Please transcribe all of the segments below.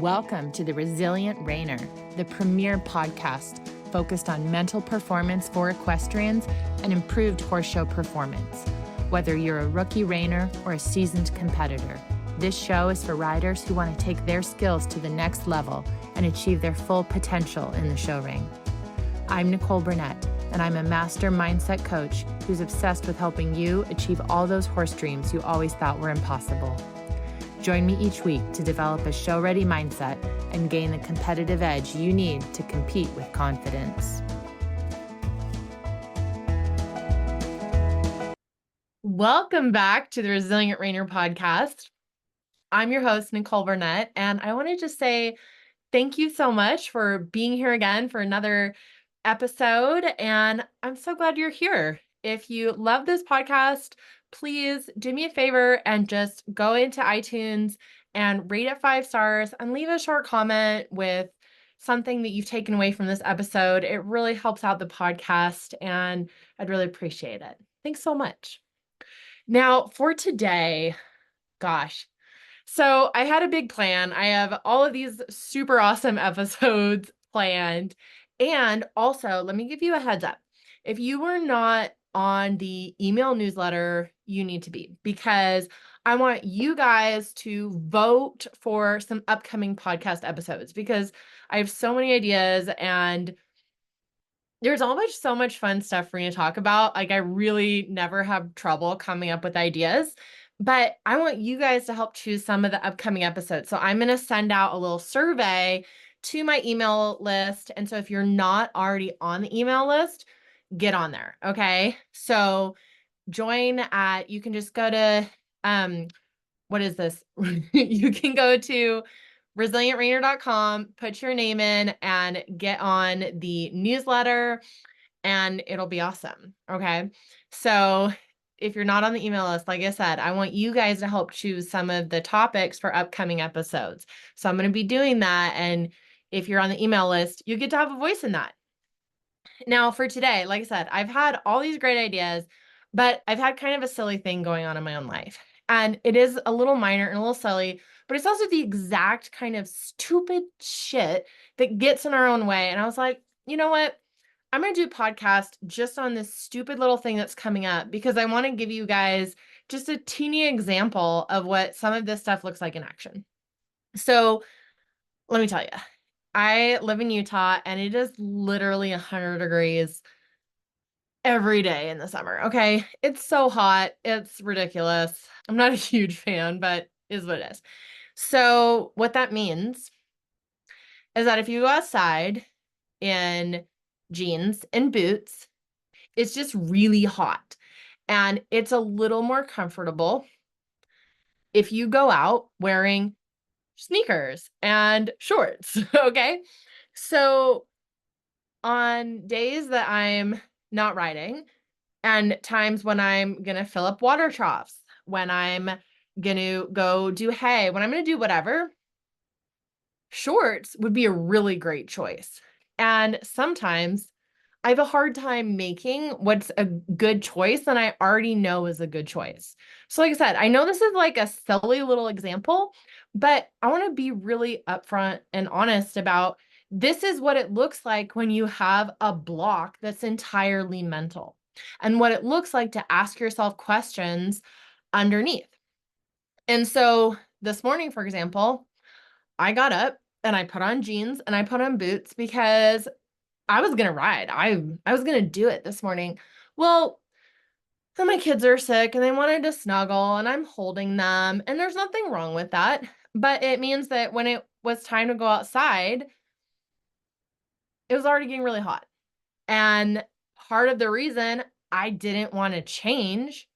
Welcome to the Resilient Rainer, the premier podcast focused on mental performance for equestrians and improved horse show performance. Whether you're a rookie reiner or a seasoned competitor, this show is for riders who want to take their skills to the next level and achieve their full potential in the show ring. I'm Nicole Burnett, and I'm a master mindset coach who's obsessed with helping you achieve all those horse dreams you always thought were impossible. Join me each week to develop a show-ready mindset and gain the competitive edge you need to compete with confidence. Welcome back to the Resilient Rainer podcast. I'm your host, Nicole Burnett, and I want to just say thank you so much for being here again for another episode, and I'm so glad you're here. If you love this podcast, please do me a favor and just go into iTunes and rate it 5 stars and leave a short comment with something that you've taken away from this episode. It really helps out the podcast, and I'd really appreciate it. Thanks so much. Now, for today, so I had a big plan. I have all of these super awesome episodes planned. And also, let me give you a heads up. If you were not on the email newsletter, you need to be, because I want you guys to vote for some upcoming podcast episodes, because I have so many ideas and there's so much fun stuff for me to talk about. Like, I really never have trouble coming up with ideas, but I want you guys to help choose some of the upcoming episodes. So I'm going to send out a little survey to my email list. And so if you're not already on the email list, get on there. Okay. So you can just go to, what is this? You can go to resilientrainer.com, put your name in and get on the newsletter, and it'll be awesome. Okay. So if you're not on the email list, like I said, I want you guys to help choose some of the topics for upcoming episodes. So I'm going to be doing that. And if you're on the email list, you get to have a voice in that. Now for today, like I said, I've had all these great ideas, but I've had kind of a silly thing going on in my own life. And it is a little minor and a little silly, but it's also the exact kind of stupid shit that gets in our own way. And I was like, you know what? I'm going to do a podcast just on this stupid little thing that's coming up, because I want to give you guys just a teeny example of what some of this stuff looks like in action. So let me tell you, I live in Utah and it is literally 100 degrees every day in the summer. Okay. It's so hot. It's ridiculous. I'm not a huge fan, but is what it is. So what that means is that if you go outside in jeans and boots, it's just really hot, and it's a little more comfortable if you go out wearing sneakers and shorts. Okay. So on days that I'm not riding and times when I'm going to fill up water troughs, when I'm going to go do hay, when I'm going to do whatever, shorts would be a really great choice. And sometimes I have a hard time making what's a good choice and I already know is a good choice. So like I said, I know this is like a silly little example, but I want to be really upfront and honest about this is what it looks like when you have a block that's entirely mental, and what it looks like to ask yourself questions underneath. And so this morning, for example, I got up and I put on jeans and I put on boots because I was going to ride. I was going to do it this morning. Well, then my kids are sick and they wanted to snuggle and I'm holding them, and there's nothing wrong with that. But it means that when it was time to go outside, it was already getting really hot. And part of the reason I didn't want to change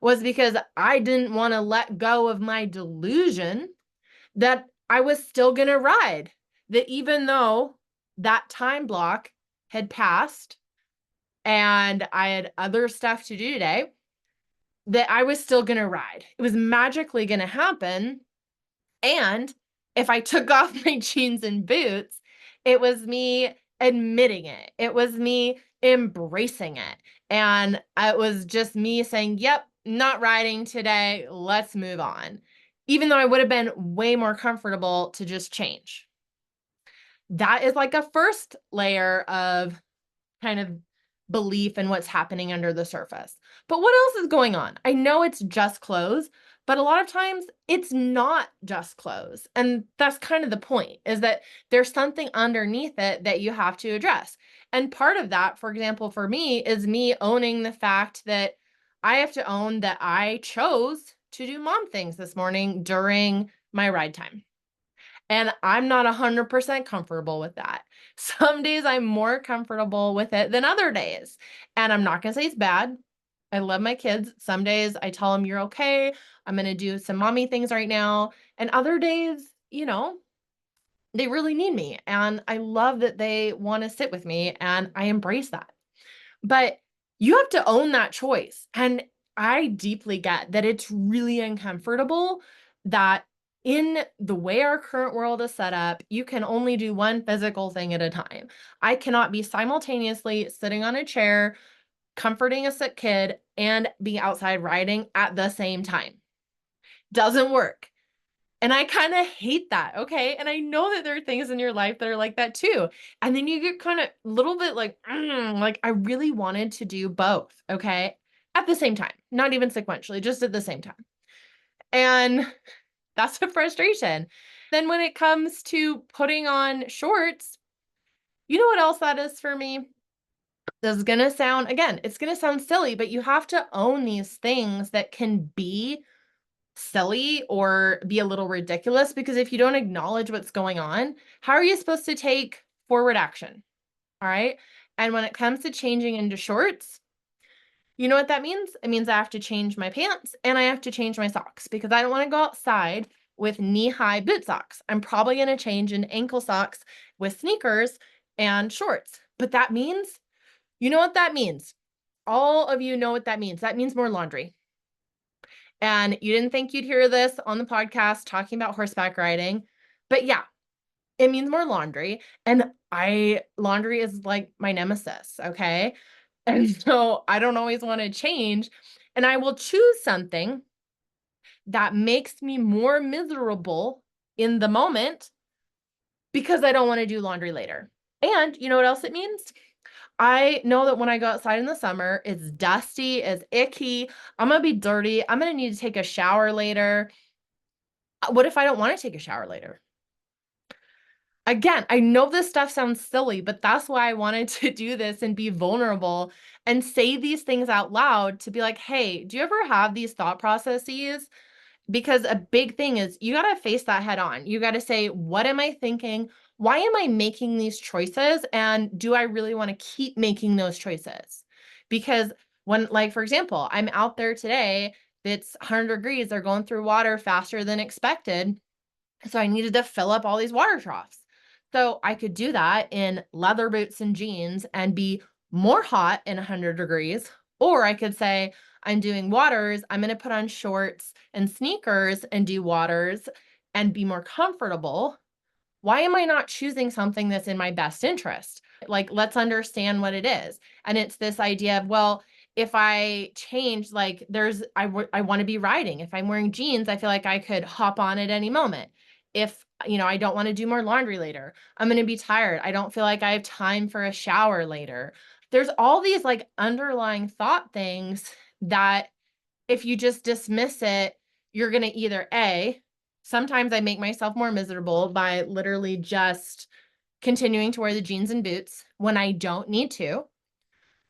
was because I didn't want to let go of my delusion that I was still going to ride, that even though that time block had passed and I had other stuff to do today, that I was still going to ride. It was magically going to happen. And if I took off my jeans and boots, it was me admitting it. It was me embracing it. And it was just me saying, yep, not riding today. Let's move on. even though I would have been way more comfortable to just change. That is like a first layer of kind of belief in what's happening under the surface. But what else is going on? I know it's just clothes, but a lot of times it's not just clothes. And that's kind of the point, is that there's something underneath it that you have to address. And part of that, for example, for me, is me owning the fact that I have to own that I chose to do mom things this morning during my ride time. And I'm not 100% comfortable with that. Some days I'm more comfortable with it than other days. And I'm not going to say it's bad. I love my kids. Some days I tell them, you're okay. I'm going to do some mommy things right now. And other days, they really need me. And I love that they want to sit with me. And I embrace that. But you have to own that choice. And I deeply get that it's really uncomfortable that in the way our current world is set up, you can only do one physical thing at a time. I cannot be simultaneously sitting on a chair, comforting a sick kid, and be outside riding at the same time. Doesn't work. And I kind of hate that, okay? And I know that there are things in your life that are like that too. And then you get kind of a little bit like I really wanted to do both, okay? At the same time, not even sequentially, just at the same time. And that's a frustration. Then when it comes to putting on shorts, you know what else that is for me? This is going to sound, again, it's going to sound silly, but you have to own these things that can be silly or be a little ridiculous, because if you don't acknowledge what's going on, how are you supposed to take forward action? All right. And when it comes to changing into shorts, you know what that means? It means I have to change my pants and I have to change my socks because I don't want to go outside with knee-high boot socks. I'm probably going to change in ankle socks with sneakers and shorts. But that means, you know what that means? All of you know what that means. That means more laundry. And you didn't think you'd hear this on the podcast talking about horseback riding, but yeah, it means more laundry. And laundry is like my nemesis, okay? And so I don't always want to change. And I will choose something that makes me more miserable in the moment because I don't want to do laundry later. And you know what else it means? I know that when I go outside in the summer, it's dusty, it's icky. I'm gonna be dirty. I'm gonna need to take a shower later. What if I don't want to take a shower later? Again, I know this stuff sounds silly, but that's why I wanted to do this and be vulnerable and say these things out loud to be like, hey, do you ever have these thought processes? Because a big thing is you got to face that head on. You got to say, what am I thinking? Why am I making these choices? And do I really want to keep making those choices? Because like, for example, I'm out there today, it's 100 degrees, they're going through water faster than expected. So I needed to fill up all these water troughs. So I could do that in leather boots and jeans and be more hot in 100 degrees. Or I could say, I'm doing waters. I'm going to put on shorts and sneakers and do waters and be more comfortable. Why am I not choosing something that's in my best interest? Like, let's understand what it is. And it's this idea of, well, if I change, like I want to be riding. If I'm wearing jeans, I feel like I could hop on at any moment. If, I don't want to do more laundry later, I'm going to be tired. I don't feel like I have time for a shower later. There's all these like underlying thought things that if you just dismiss it, you're going to either sometimes I make myself more miserable by literally just continuing to wear the jeans and boots when I don't need to,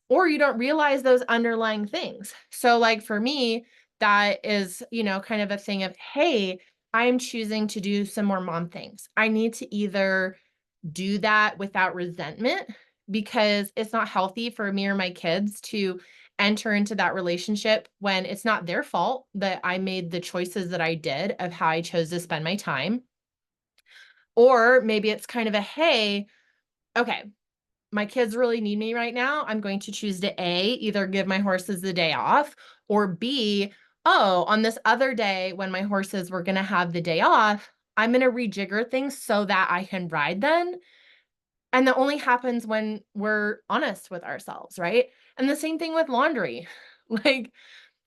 or you don't realize those underlying things. So, like for me, that is, kind of a thing of, hey, I'm choosing to do some more mom things. I need to either do that without resentment because it's not healthy for me or my kids to enter into that relationship when it's not their fault that I made the choices that I did of how I chose to spend my time. Or maybe it's kind of a, hey, okay, my kids really need me right now. I'm going to choose to either give my horses the day off, or B, oh, on this other day when my horses were going to have the day off, I'm going to rejigger things so that I can ride then. And that only happens when we're honest with ourselves, right? And the same thing with laundry. Like,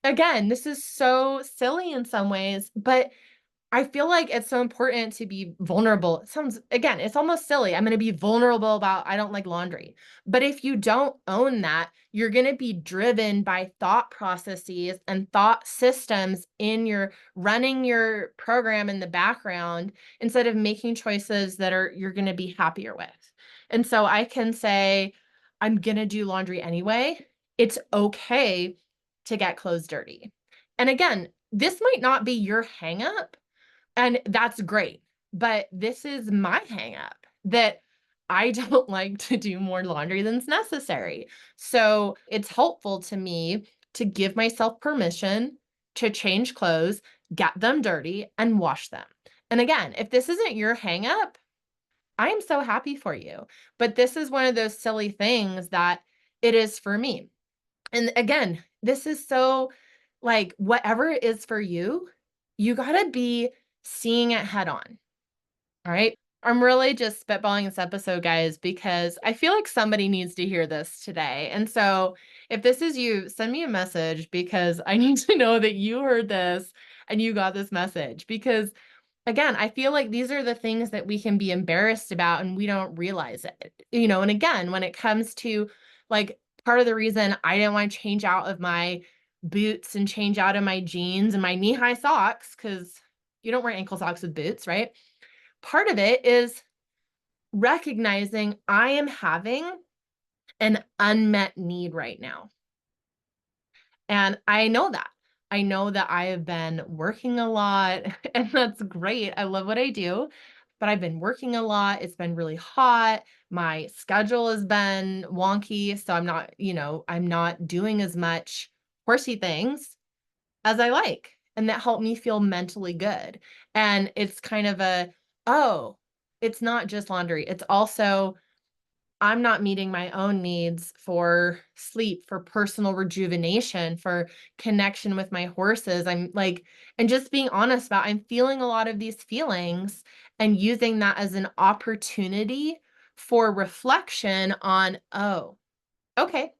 again, this is so silly in some ways, but I feel like it's so important to be vulnerable. It sounds, again, it's almost silly. I'm going to be vulnerable about I don't like laundry. But if you don't own that, you're going to be driven by thought processes and thought systems in your running your program in the background instead of making choices that are you're going to be happier with. And so I can say I'm going to do laundry anyway. It's okay to get clothes dirty. And again, this might not be your hang up, and that's great. But this is my hang up that I don't like to do more laundry than's necessary. So it's helpful to me to give myself permission to change clothes, get them dirty, and wash them. And again, if this isn't your hang up, I am so happy for you. But this is one of those silly things that it is for me. And again, this is so like whatever it is for you, you gotta be seeing it head on. All right. I'm really just spitballing this episode, guys, because I feel like somebody needs to hear this today. And so if this is you, send me a message because I need to know that you heard this and you got this message. Because again, I feel like these are the things that we can be embarrassed about and we don't realize it. And again, when it comes to like part of the reason I didn't want to change out of my boots and change out of my jeans and my knee-high socks, because you don't wear ankle socks with boots, right? Part of it is recognizing I am having an unmet need right now. And I know that. I know that I have been working a lot, and that's great. I love what I do, but I've been working a lot. It's been really hot. My schedule has been wonky, so I'm not doing as much horsey things as I like, and that helped me feel mentally good. And it's kind of oh, it's not just laundry. It's also I'm not meeting my own needs for sleep, for personal rejuvenation, for connection with my horses. I'm like, and just being honest about I'm feeling a lot of these feelings and using that as an opportunity for reflection on, oh, okay,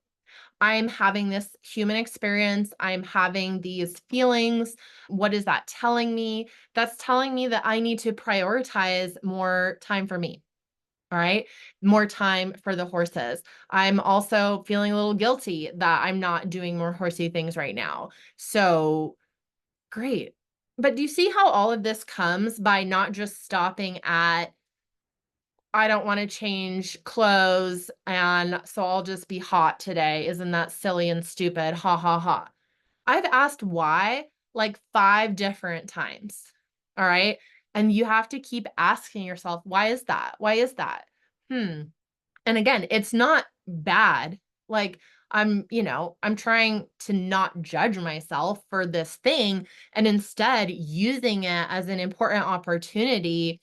I'm having this human experience. I'm having these feelings. What is that telling me? That's telling me that I need to prioritize more time for me. All right. More time for the horses. I'm also feeling a little guilty that I'm not doing more horsey things right now. So great. But do you see how all of this comes by not just stopping at, I don't want to change clothes and so I'll just be hot today. Isn't that silly and stupid? Ha ha ha. I've asked why like 5 different times. All right? And you have to keep asking yourself, why is that? Why is that? Hmm. And again, it's not bad. Like I'm trying to not judge myself for this thing and instead using it as an important opportunity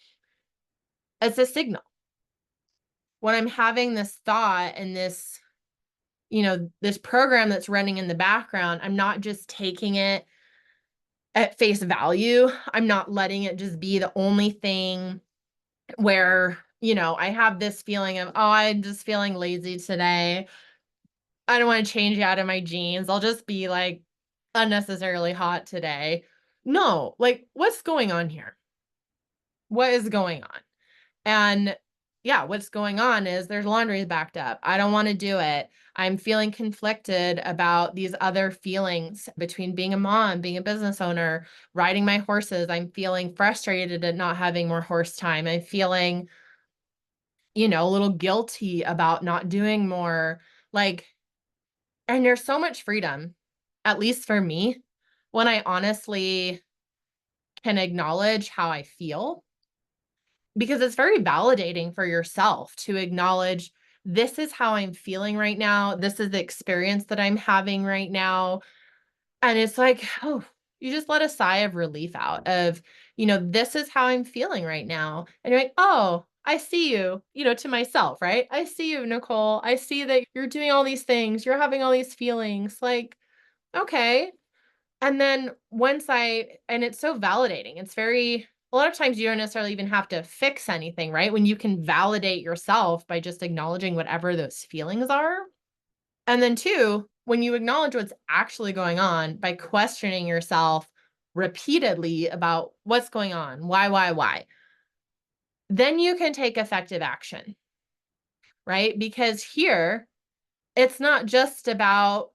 as a signal. When I'm having this thought and this program that's running in the background, I'm not just taking it at face value. I'm not letting it just be the only thing where, I have this feeling of, oh, I'm just feeling lazy today. I don't want to change out of my jeans. I'll just be like unnecessarily hot today. No, like what's going on here? What is going on? And yeah, what's going on is there's laundry backed up. I don't want to do it. I'm feeling conflicted about these other feelings between being a mom, being a business owner, riding my horses. I'm feeling frustrated at not having more horse time. I'm feeling, a little guilty about not doing more. Like, and there's so much freedom, at least for me, when I honestly can acknowledge how I feel, because it's very validating for yourself to acknowledge this is how I'm feeling right now. This is the experience that I'm having right now. And it's like, oh, you just let a sigh of relief out of, this is how I'm feeling right now. And you're like, oh, I see you, to myself, right? I see you, Nicole. I see that you're doing all these things. You're having all these feelings. Like, okay. And then and it's so validating. It's very, a lot of times you don't necessarily even have to fix anything, right? When you can validate yourself by just acknowledging whatever those feelings are. And then two, when you acknowledge what's actually going on by questioning yourself, repeatedly about what's going on, why, then you can take effective action, right? Because here, it's not just about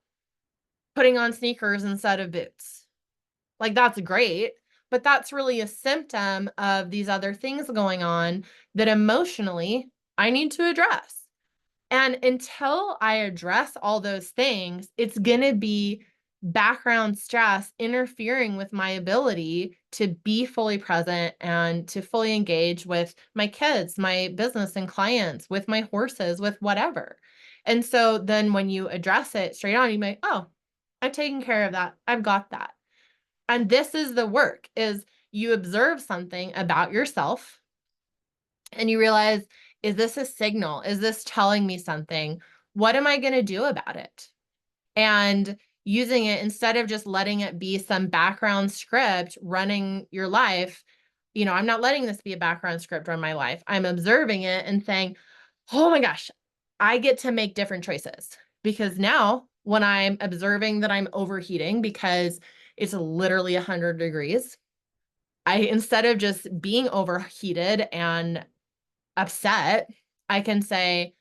putting on sneakers instead of boots. Like, that's great, but that's really a symptom of these other things going on that emotionally I need to address. And until I address all those things, it's going to be background stress interfering with my ability to be fully present and to fully engage with my kids, my business and clients, with my horses, with whatever. And so then when you address it straight on, you may, oh, I've taken care of that. I've got that. And this is the work is you observe something about yourself and you realize, is this a signal? Is this telling me something? What am I going to do about it? And using it instead of just letting it be some background script running your life, I'm not letting this be a background script run my life. I'm observing it and saying, oh my gosh, I get to make different choices. Because now when I'm observing that I'm overheating because it's literally 100 degrees, instead of just being overheated and upset, I can say,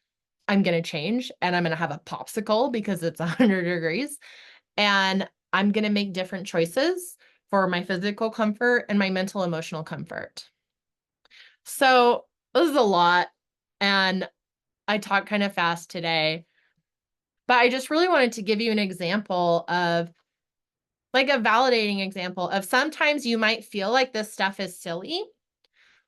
I'm going to change and I'm going to have a popsicle because it's 100 degrees. And I'm going to make different choices for my physical comfort and my mental emotional comfort. So this is a lot. And I talk kind of fast today, but I just really wanted to give you an example of like a validating example of sometimes you might feel like this stuff is silly,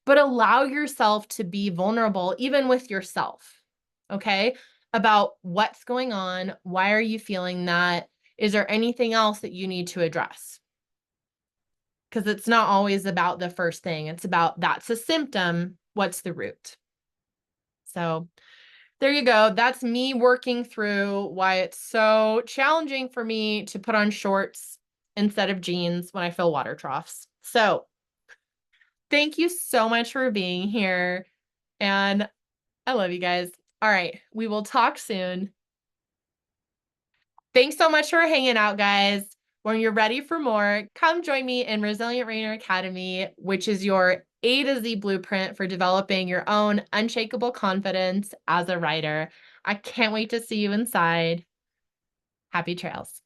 but allow yourself to be vulnerable even with yourself. Okay? About what's going on, why are you feeling that? Is there anything else that you need to address? Because it's not always about the first thing. It's about that's a symptom, what's the root? So, there you go. That's me working through why it's so challenging for me to put on shorts instead of jeans when I fill water troughs. So, thank you so much for being here. And I love you guys. All right. We will talk soon. Thanks so much for hanging out, guys. When you're ready for more, come join me in Resilient Rainer Academy, which is your A to Z blueprint for developing your own unshakable confidence as a writer. I can't wait to see you inside. Happy trails.